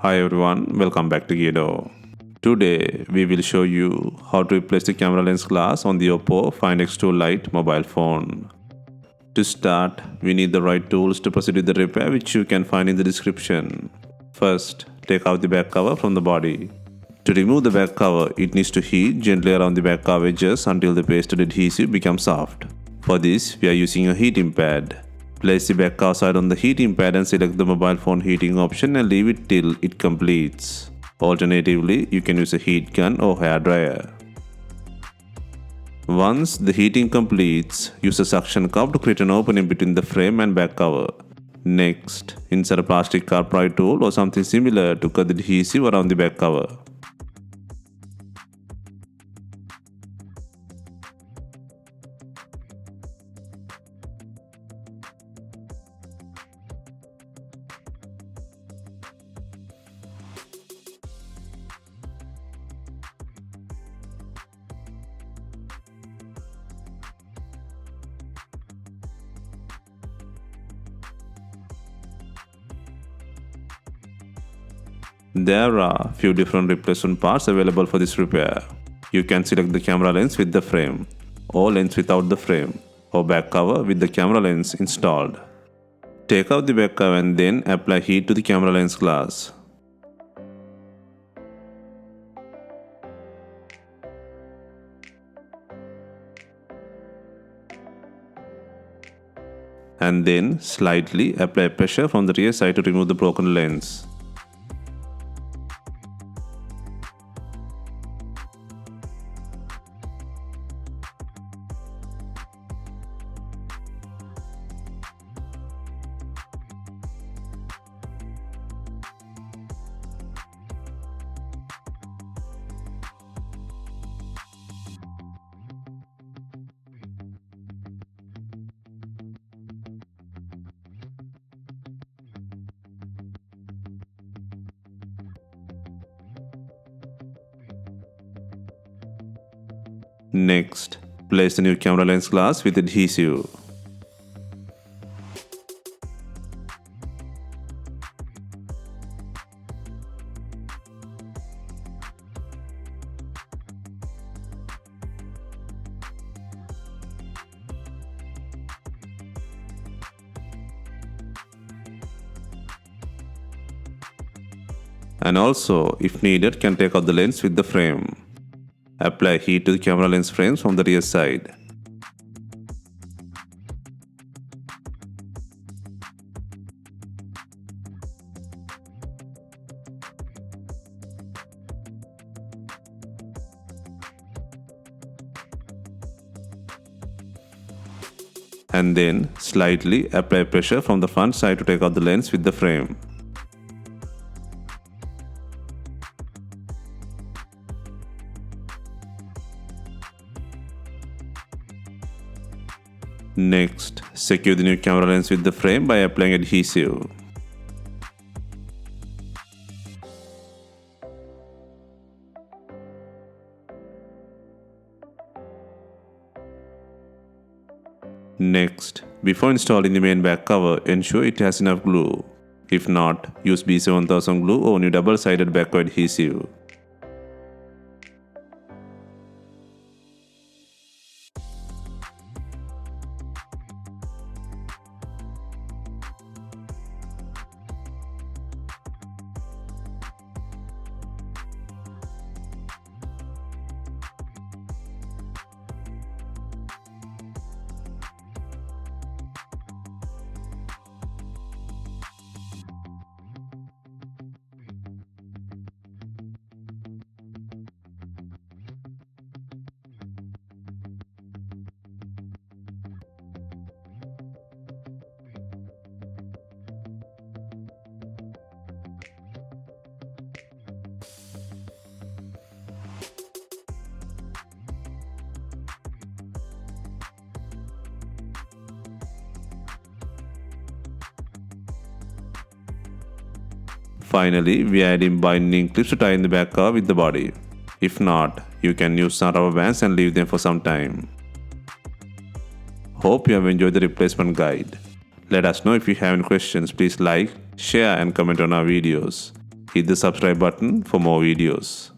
Hi everyone, welcome back to Reno. Today we will show you how to replace the camera lens glass on the OPPO Find X2 Lite mobile phone. To start, we need the right tools to proceed with the repair, which you can find in the description. First, take out the back cover from the body. To remove the back cover, it needs to heat gently around the back cover edges until the pasted adhesive becomes soft. For this, we are using a heating pad. Place the back cover side on the heating pad and select the mobile phone heating option and leave it till it completes. Alternatively, you can use a heat gun or hair dryer. Once the heating completes, use a suction cup to create an opening between the frame and back cover. Next, insert a plastic car pry tool or something similar to cut the adhesive around the back cover. There are few different replacement parts available for this repair. You can select the camera lens with the frame, or lens without the frame, or back cover with the camera lens installed. Take out the back cover and then apply heat to the camera lens glass. And then slightly apply pressure from the rear side to remove the broken lens. Next, place the new camera lens glass with adhesive. And also, if needed, can take out the lens with the frame. Apply heat to the camera lens frames from the rear side. And then slightly apply pressure from the front side to take out the lens with the frame. Next, secure the new camera lens with the frame by applying adhesive. Next, before installing the main back cover, ensure it has enough glue. If not, use B7000 glue or new double-sided back cover adhesive. Finally, we add in binding clips to tie in the back cover with the body. If not, you can use some rubber bands and leave them for some time. Hope you have enjoyed the replacement guide. Let us know if you have any questions. Please like, share and comment on our videos. Hit the subscribe button for more videos.